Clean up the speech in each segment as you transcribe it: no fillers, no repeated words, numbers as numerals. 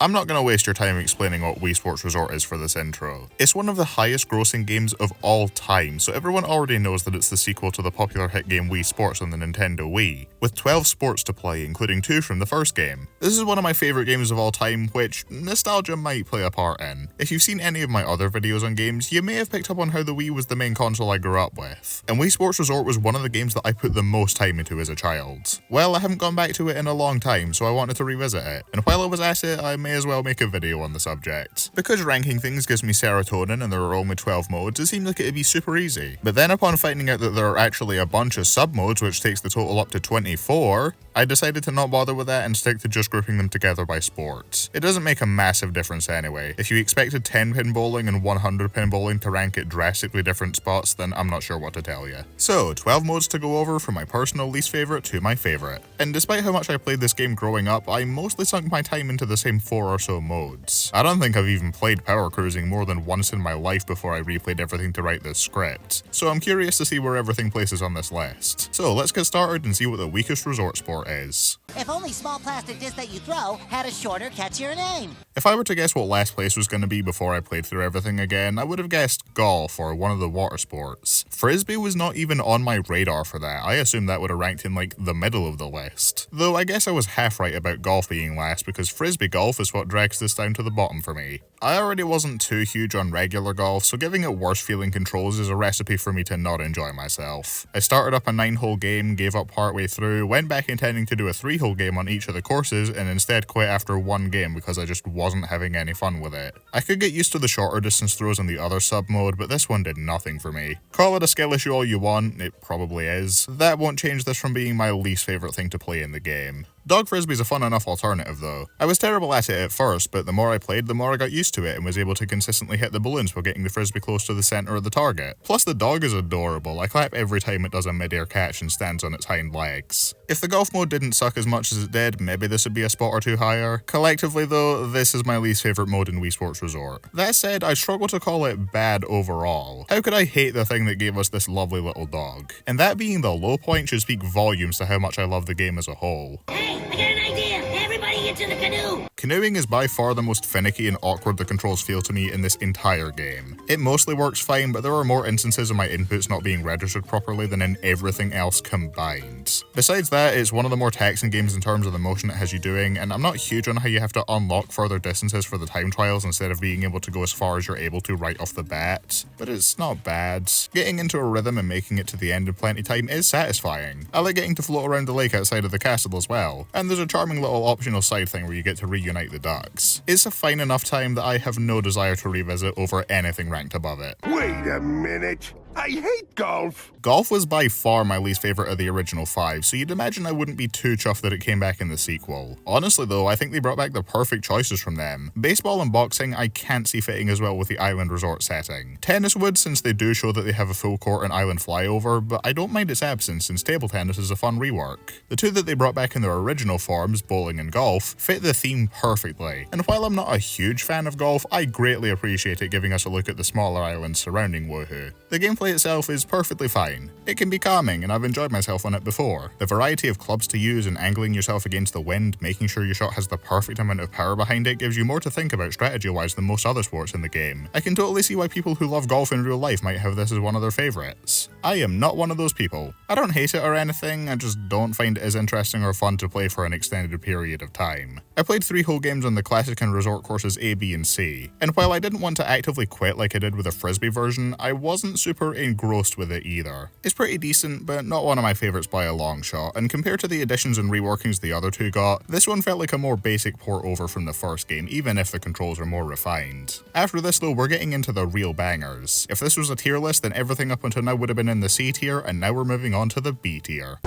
I'm not going to waste your time explaining what Wii Sports Resort is for this intro. It's one of the highest grossing games of all time, so everyone already knows that it's the sequel to the popular hit game Wii Sports on the Nintendo Wii, with 12 sports to play, including 2 from the first game. This is one of my favourite games of all time, which nostalgia might play a part in. If you've seen any of my other videos on games, you may have picked up on how the Wii was the main console I grew up with, and Wii Sports Resort was one of the games that I put the most time into as a child. Well, I haven't gone back to it in a long time, so I wanted to revisit it, and while I was at it, I may as well make a video on the subject. Because ranking things gives me serotonin and there are only 12 modes, it seemed like it'd be super easy. But then upon finding out that there are actually a bunch of sub-modes which takes the total up to 24, I decided to not bother with that and stick to just grouping them together by sport. It doesn't make a massive difference anyway. If you expected 10-pin bowling and 100-pin bowling to rank at drastically different spots, then I'm not sure what to tell you. So, 12 modes to go over from my personal least favourite to my favourite. And despite how much I played this game growing up, I mostly sunk my time into the same 4 or so modes. I don't think I've even played Power Cruising more than once in my life before I replayed everything to write this script, so I'm curious to see where everything places on this list. So let's get started and see what the weakest resort sport is. If only small plastic discs that you throw had a shorter, catchier name. If I were to guess what last place was going to be before I played through everything again, I would have guessed golf or one of the water sports. Frisbee was not even on my radar for that. I assumed that would have ranked in like the middle of the list. Though I guess I was half right about golf being last because Frisbee golf is what drags this down to the bottom for me. I already wasn't too huge on regular golf, so giving it worse feeling controls is a recipe for me to not enjoy myself. I started up a 9-hole game, gave up partway through, went back intending to do a 3-hole game on each of the courses, and instead quit after one game because I just wasn't having any fun with it. I could get used to the shorter distance throws in the other sub-mode, but this one did nothing for me. Call it a skill issue all you want, it probably is. That won't change this from being my least favourite thing to play in the game. Dog Frisbee's a fun enough alternative though. I was terrible at it at first, but the more I played, the more I got used to it and was able to consistently hit the balloons while getting the Frisbee close to the centre of the target. Plus the dog is adorable, I clap every time it does a mid-air catch and stands on its hind legs. If the golf mode didn't suck as much as it did, maybe this would be a spot or 2 higher. Collectively though, this is my least favourite mode in Wii Sports Resort. That said, I struggle to call it bad overall. How could I hate the thing that gave us this lovely little dog? And that being the low point should speak volumes to how much I love the game as a whole. Hey, I got an idea! Everybody into the canoe! Canoeing is by far the most finicky and awkward the controls feel to me in this entire game. It mostly works fine, but there are more instances of my inputs not being registered properly than in everything else combined. Besides that, it's one of the more taxing games in terms of the motion it has you doing, and I'm not huge on how you have to unlock further distances for the time trials instead of being able to go as far as you're able to right off the bat, but it's not bad. Getting into a rhythm and making it to the end in plenty time is satisfying. I like getting to float around the lake outside of the castle as well, and there's a charming little optional side thing where you get to reunite the ducks. It's a fine enough time that I have no desire to revisit over anything ranked above it. Wait a minute. I hate golf. Golf was by far my least favourite of the original 5, so you'd imagine I wouldn't be too chuffed that it came back in the sequel. Honestly though, I think they brought back the perfect choices from them. Baseball and boxing I can't see fitting as well with the island resort setting. Tennis would, since they do show that they have a full court and island flyover, but I don't mind its absence since table tennis is a fun rework. The 2 that they brought back in their original forms, bowling and golf, fit the theme perfectly, and while I'm not a huge fan of golf, I greatly appreciate it giving us a look at the smaller islands surrounding Woohoo. The gameplay itself is perfectly fine. It can be calming and I've enjoyed myself on it before. The variety of clubs to use and angling yourself against the wind, making sure your shot has the perfect amount of power behind it gives you more to think about strategy-wise than most other sports in the game. I can totally see why people who love golf in real life might have this as one of their favourites. I am not one of those people. I don't hate it or anything, I just don't find it as interesting or fun to play for an extended period of time. I played 3-hole games on the classic and resort courses A, B, and C, and while I didn't want to actively quit like I did with the Frisbee version, I wasn't super engrossed with it either. It's pretty decent, but not one of my favourites by a long shot, and compared to the additions and reworkings the other 2 got, this one felt like a more basic port over from the first game, even if the controls are more refined. After this though, we're getting into the real bangers. If this was a tier list, then everything up until now would have been in the C tier, and now we're moving on to the B tier.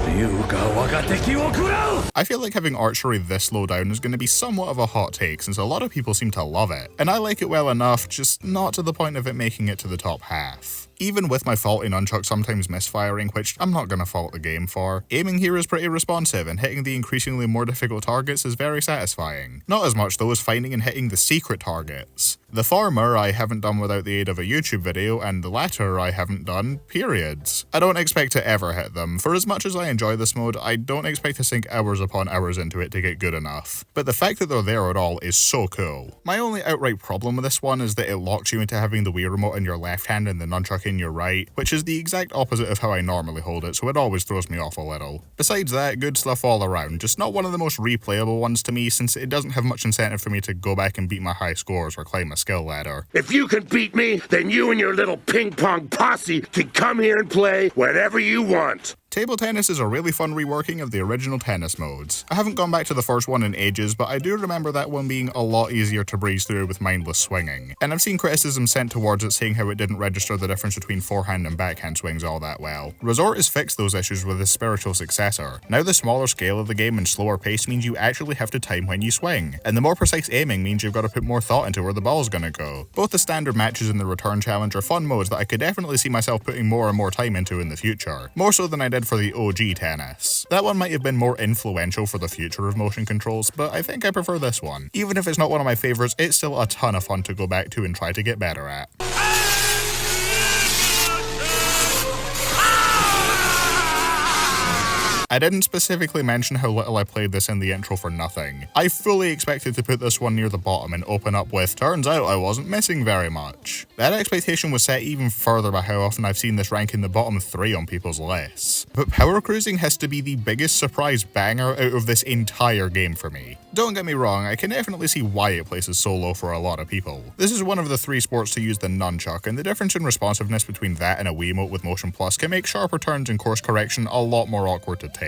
I feel like having archery this low down is going to be somewhat of a hot take since a lot of people seem to love it, and I like it well enough, just not to the point of it making it to the top half. Even with my faulty nunchuck sometimes misfiring, which I'm not gonna fault the game for, aiming here is pretty responsive and hitting the increasingly more difficult targets is very satisfying. Not as much though as finding and hitting the secret targets. The former I haven't done without the aid of a YouTube video, and the latter I haven't done, period. I don't expect to ever hit them. For as much as I enjoy this mode, I don't expect to sink hours upon hours into it to get good enough. But the fact that they're there at all is so cool. My only outright problem with this one is that it locks you into having the Wii remote in your left hand and the nunchuck in your right, which is the exact opposite of how I normally hold it, so it always throws me off a little. Besides that, good stuff all around, just not one of the most replayable ones to me since it doesn't have much incentive for me to go back and beat my high scores or climb a skill ladder. If you can beat me, then you and your little ping-pong posse can come here and play whatever you want. Table tennis is a really fun reworking of the original tennis modes. I haven't gone back to the first one in ages, but I do remember that one being a lot easier to breeze through with mindless swinging. And I've seen criticism sent towards it saying how it didn't register the difference between forehand and backhand swings all that well. Resort has fixed those issues with his spiritual successor. Now the smaller scale of the game and slower pace means you actually have to time when you swing, and the more precise aiming means you've got to put more thought into where the ball's gonna go. Both the standard matches and the return challenge are fun modes that I could definitely see myself putting more and more time into in the future, more so than I did for the OG tennis. That one might have been more influential for the future of motion controls, but I think I prefer this one. Even if it's not one of my favourites, it's still a ton of fun to go back to and try to get better at. I didn't specifically mention how little I played this in the intro for nothing. I fully expected to put this one near the bottom and open up with, turns out I wasn't missing very much. That expectation was set even further by how often I've seen this rank in the bottom 3 on people's lists. But Power Cruising has to be the biggest surprise banger out of this entire game for me. Don't get me wrong, I can definitely see why it places so low for a lot of people. This is one of the 3 sports to use the nunchuck, and the difference in responsiveness between that and a Wiimote with Motion Plus can make sharper turns and course correction a lot more awkward to take.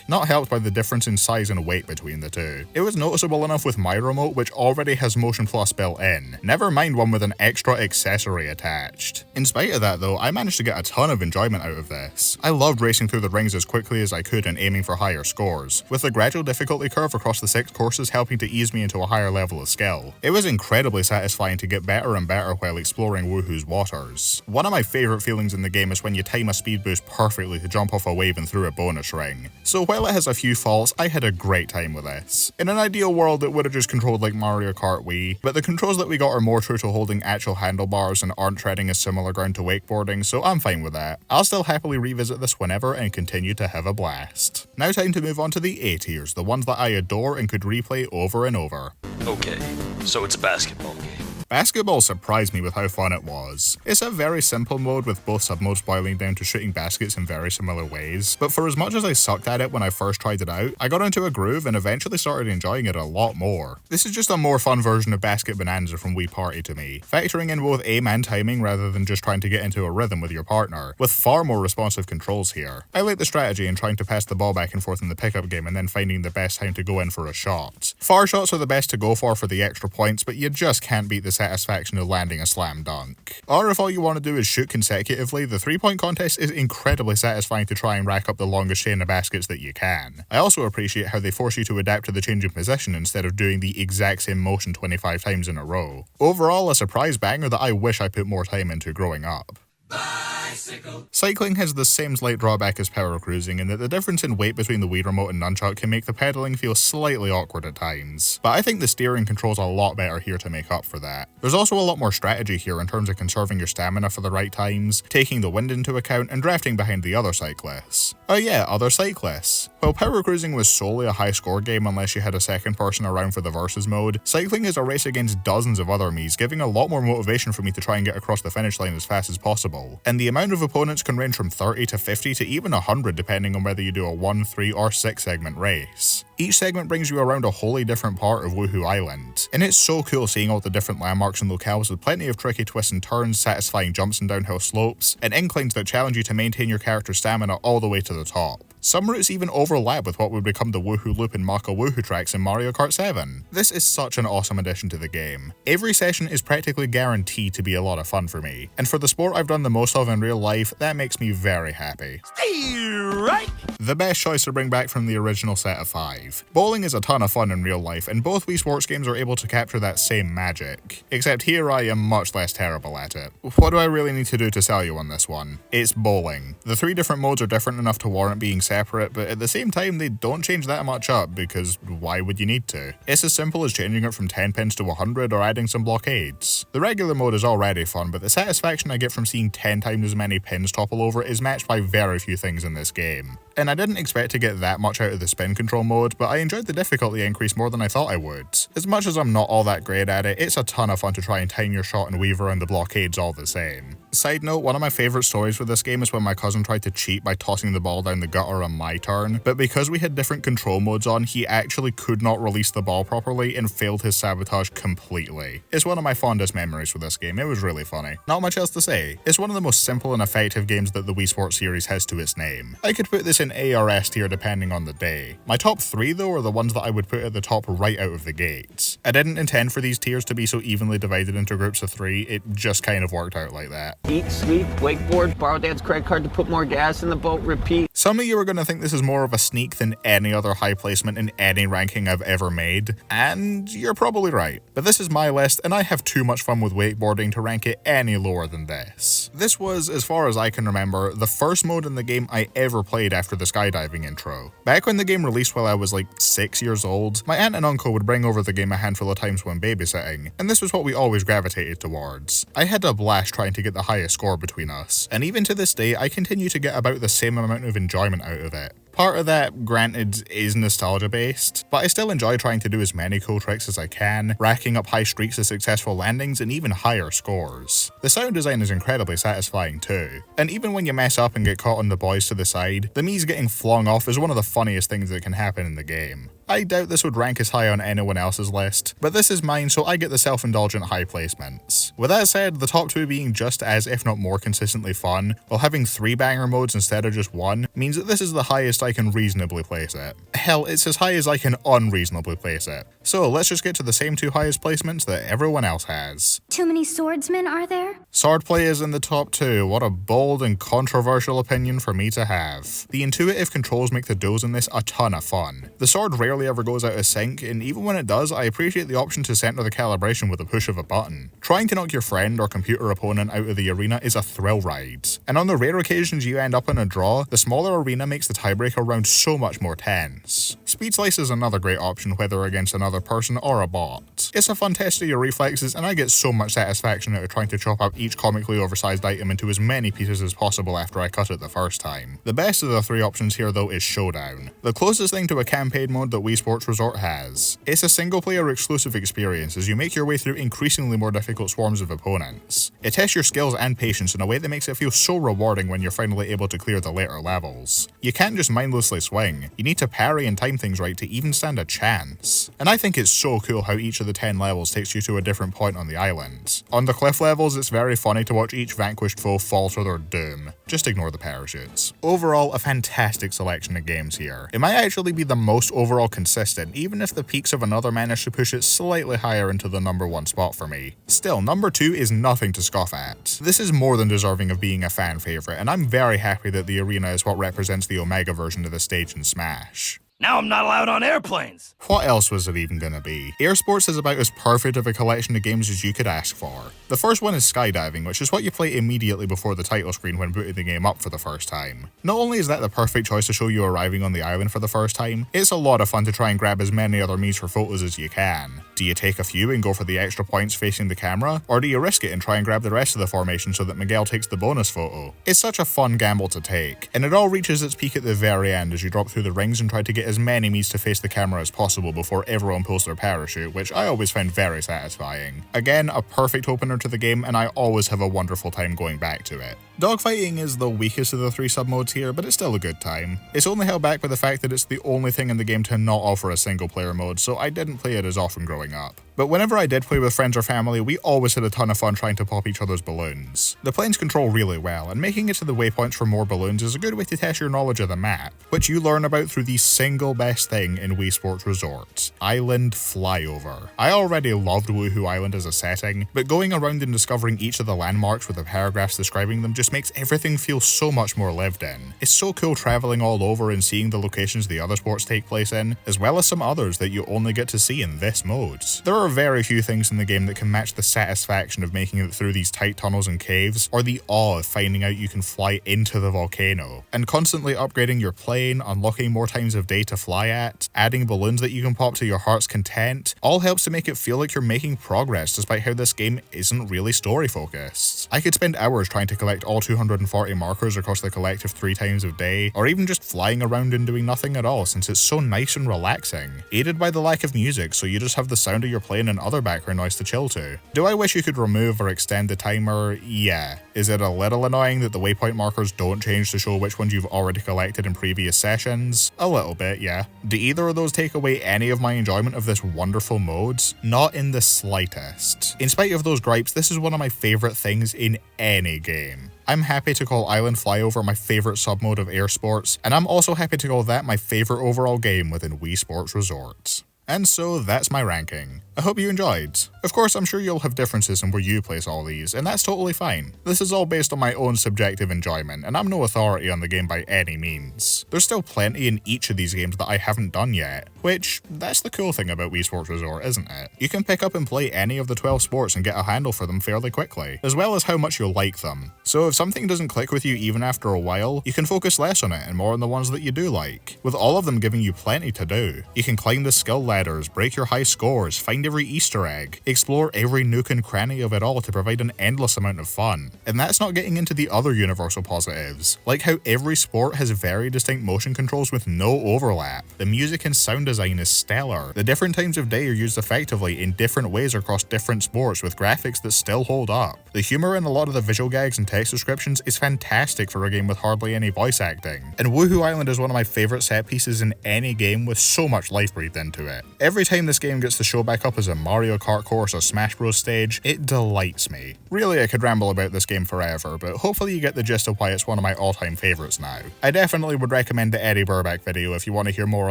Not helped by the difference in size and weight between the two. It was noticeable enough with my remote, which already has Motion Plus built in, never mind one with an extra accessory attached. In spite of that though, I managed to get a ton of enjoyment out of this. I loved racing through the rings as quickly as I could and aiming for higher scores, with the gradual difficulty curve across the 6 courses helping to ease me into a higher level of skill. It was incredibly satisfying to get better and better while exploring Woohoo's waters. One of my favourite feelings in the game is when you time a speed boost perfectly to jump off a wave and through a bonus ring. So while it has a few faults, I had a great time with this. In an ideal world it would have just controlled like Mario Kart Wii, but the controls that we got are more true to holding actual handlebars and aren't treading a similar ground to wakeboarding, so I'm fine with that. I'll still happily revisit this whenever and continue to have a blast. Now time to move on to the A tiers, the ones that I adore and could replay over and over. Okay, so it's a basketball game. Basketball surprised me with how fun it was. It's a very simple mode with both submodes boiling down to shooting baskets in very similar ways, but for as much as I sucked at it when I first tried it out, I got into a groove and eventually started enjoying it a lot more. This is just a more fun version of Basket Bonanza from Wii Party to me, factoring in both aim and timing rather than just trying to get into a rhythm with your partner, with far more responsive controls here. I like the strategy in trying to pass the ball back and forth in the pickup game and then finding the best time to go in for a shot. Far shots are the best to go for the extra points, but you just can't beat the satisfaction of landing a slam dunk. Or if all you want to do is shoot consecutively, the 3-point contest is incredibly satisfying to try and rack up the longest chain of baskets that you can. I also appreciate how they force you to adapt to the change in position instead of doing the exact same motion 25 times in a row. Overall, a surprise banger that I wish I put more time into growing up. Bicycle. Cycling has the same slight drawback as Power Cruising in that the difference in weight between the Wii remote and nunchuck can make the pedaling feel slightly awkward at times, but I think the steering controls a lot better here to make up for that. There's also a lot more strategy here in terms of conserving your stamina for the right times, taking the wind into account, and drafting behind the other cyclists. Oh yeah, other cyclists. While Power Cruising was solely a high score game unless you had a second person around for the versus mode, cycling is a race against dozens of other me's, giving a lot more motivation for me to try and get across the finish line as fast as possible. And the amount of opponents can range from 30 to 50 to even 100 depending on whether you do a 1, 3 or 6 segment race. Each segment brings you around a wholly different part of Woohoo Island, and it's so cool seeing all the different landmarks and locales with plenty of tricky twists and turns, satisfying jumps and downhill slopes, and inclines that challenge you to maintain your character's stamina all the way to the top. Some routes even overlap with what would become the Woohoo Loop and Maka Woohoo tracks in Mario Kart 7. This is such an awesome addition to the game. Every session is practically guaranteed to be a lot of fun for me, and for the sport I've done the most of in real life, that makes me very happy. Right. The best choice to bring back from the original set of 5. Bowling is a ton of fun in real life, and both Wii Sports games are able to capture that same magic. Except here I am much less terrible at it. What do I really need to do to sell you on this one? It's bowling. The 3 different modes are different enough to warrant being separate, but at the same time they don't change that much up because why would you need to? It's as simple as changing it from 10 pins to 100 or adding some blockades. The regular mode is already fun, but the satisfaction I get from seeing 10 times as many pins topple over is matched by very few things in this game. And I didn't expect to get that much out of the spin control mode, but I enjoyed the difficulty increase more than I thought I would. As much as I'm not all that great at it, it's a ton of fun to try and time your shot and weave around the blockades all the same. Side note, one of my favourite stories for this game is when my cousin tried to cheat by tossing the ball down the gutter on my turn, but because we had different control modes on, he actually could not release the ball properly and failed his sabotage completely. It's one of my fondest memories for this game, it was really funny. Not much else to say. It's one of the most simple and effective games that the Wii Sports series has to its name. I could put this in A or S tier depending on the day. My top 3 though are the ones that I would put at the top right out of the gates. I didn't intend for these tiers to be so evenly divided into groups of 3, it just kind of worked out like that. Eat, sleep, wakeboard, borrow dad's credit card to put more gas in the boat, repeat. Some of you are going to think this is more of a sneak than any other high placement in any ranking I've ever made, and you're probably right. But this is my list, and I have too much fun with wakeboarding to rank it any lower than this. This was, as far as I can remember, the first mode in the game I ever played after the skydiving intro. Back when the game released while I was like 6 years old, my aunt and uncle would bring over the game a handful of times when babysitting, and this was what we always gravitated towards. I had a blast trying to get the highest score between us, and even to this day I continue to get about the same amount of enjoyment out of it. Part of that, granted, is nostalgia based, but I still enjoy trying to do as many cool tricks as I can, racking up high streaks of successful landings and even higher scores. The sound design is incredibly satisfying too, and even when you mess up and get caught on the boys to the side, the Mii's getting flung off is one of the funniest things that can happen in the game. I doubt this would rank as high on anyone else's list, but this is mine so I get the self-indulgent high placements. With that said, the top 2 being just as if not more consistently fun, while having 3 banger modes instead of just 1, means that this is the highest I can reasonably place it. Hell, it's as high as I can unreasonably place it. So let's just get to the same 2 highest placements that everyone else has. Too many swordsmen, are there? Swordplay is in the top 2, what a bold and controversial opinion for me to have. The intuitive controls make the duels in this a ton of fun. The sword rarely ever goes out of sync, and even when it does, I appreciate the option to center the calibration with a push of a button. Trying to knock your friend or computer opponent out of the arena is a thrill ride, and on the rare occasions you end up in a draw, the smaller arena makes the tiebreaker round so much more tense. Speed Slice is another great option whether against another person or a bot. It's a fun test of your reflexes, and I get so much satisfaction out of trying to chop up each comically oversized item into as many pieces as possible after I cut it the first time. The best of the 3 options here though is Showdown, the closest thing to a campaign mode that Wii Sports Resort has. It's a single player exclusive experience as you make your way through increasingly more difficult swarms of opponents. It tests your skills and patience in a way that makes it feel so rewarding when you're finally able to clear the later levels. You can't just mindlessly swing, you need to parry and time things right to even stand a chance. And I think it's so cool how each of the 10 levels takes you to a different point on the island. On the cliff levels, it's very funny to watch each vanquished foe fall to their doom. Just ignore the parachutes. Overall, a fantastic selection of games here. It might actually be the most overall consistent, even if the peaks of another manage to push it slightly higher into the number 1 spot for me. Still, number 2 is nothing to scoff at. This is more than deserving of being a fan favourite, and I'm very happy that the arena is what represents the Omega version of the stage in Smash. Now I'm not allowed on airplanes. What else was it even gonna be? Air Sports is about as perfect of a collection of games as you could ask for. The first one is skydiving, which is what you play immediately before the title screen when booting the game up for the first time. Not only is that the perfect choice to show you arriving on the island for the first time, it's a lot of fun to try and grab as many other Miis for photos as you can. Do you take a few and go for the extra points facing the camera, or do you risk it and try and grab the rest of the formation so that Miguel takes the bonus photo? It's such a fun gamble to take, and it all reaches its peak at the very end as you drop through the rings and try to get as many Miis to face the camera as possible before everyone pulls their parachute, which I always find very satisfying. Again, a perfect opener to the game, and I always have a wonderful time going back to it. Dogfighting is the weakest of the 3 sub-modes here, but it's still a good time. It's only held back by the fact that it's the only thing in the game to not offer a single player mode, so I didn't play it as often growing up. But whenever I did play with friends or family, we always had a ton of fun trying to pop each other's balloons. The planes control really well, and making it to the waypoints for more balloons is a good way to test your knowledge of the map, which you learn about through the single best thing in Wii Sports Resort: Island Flyover. I already loved Woohoo Island as a setting, but going around and discovering each of the landmarks with the paragraphs describing them just makes everything feel so much more lived in. It's so cool traveling all over and seeing the locations the other sports take place in, as well as some others that you only get to see in this mode. There are are very few things in the game that can match the satisfaction of making it through these tight tunnels and caves, or the awe of finding out you can fly into the volcano. And constantly upgrading your plane, unlocking more times of day to fly at, adding balloons that you can pop to your heart's content, all helps to make it feel like you're making progress despite how this game isn't really story focused. I could spend hours trying to collect all 240 markers across the collective 3 times of day, or even just flying around and doing nothing at all since it's so nice and relaxing, aided by the lack of music so you just have the sound of your plane and other background noise to chill to. Do I wish you could remove or extend the timer? Yeah. Is it a little annoying that the waypoint markers don't change to show which ones you've already collected in previous sessions? A little bit, yeah. Do either of those take away any of my enjoyment of this wonderful mode? Not in the slightest. In spite of those gripes, this is one of my favourite things in any game. I'm happy to call Island Flyover my favourite submode of Air Sports, and I'm also happy to call that my favourite overall game within Wii Sports Resort. And so that's my ranking. I hope you enjoyed. Of course, I'm sure you'll have differences in where you place all these, and that's totally fine. This is all based on my own subjective enjoyment, and I'm no authority on the game by any means. There's still plenty in each of these games that I haven't done yet, which, that's the cool thing about Wii Sports Resort, isn't it? You can pick up and play any of the 12 sports and get a handle for them fairly quickly, as well as how much you'll like them. So if something doesn't click with you even after a while, you can focus less on it and more on the ones that you do like, with all of them giving you plenty to do. You can climb the skill ladders, break your high scores, find every Easter egg, explore every nook and cranny of it all to provide an endless amount of fun. And that's not getting into the other universal positives, like how every sport has very distinct motion controls with no overlap. The music and sound design is stellar. The different times of day are used effectively in different ways across different sports with graphics that still hold up. The humor in a lot of the visual gags and text descriptions is fantastic for a game with hardly any voice acting. And Woohoo Island is one of my favourite set pieces in any game with so much life breathed into it. Every time this game gets to show back up as a Mario Kart course or Smash Bros stage, it delights me. Really, I could ramble about this game forever, but hopefully you get the gist of why it's one of my all-time favourites now. I definitely would recommend the Eddie Burback video if you want to hear more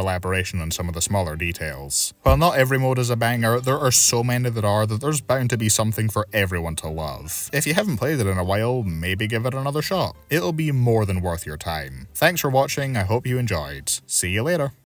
elaboration on some of the smaller details. While not every mode is a banger, there are so many that are that there's bound to be something for everyone to love. If you haven't played it in a while, maybe give it another shot. It'll be more than worth your time. Thanks for watching, I hope you enjoyed. See you later.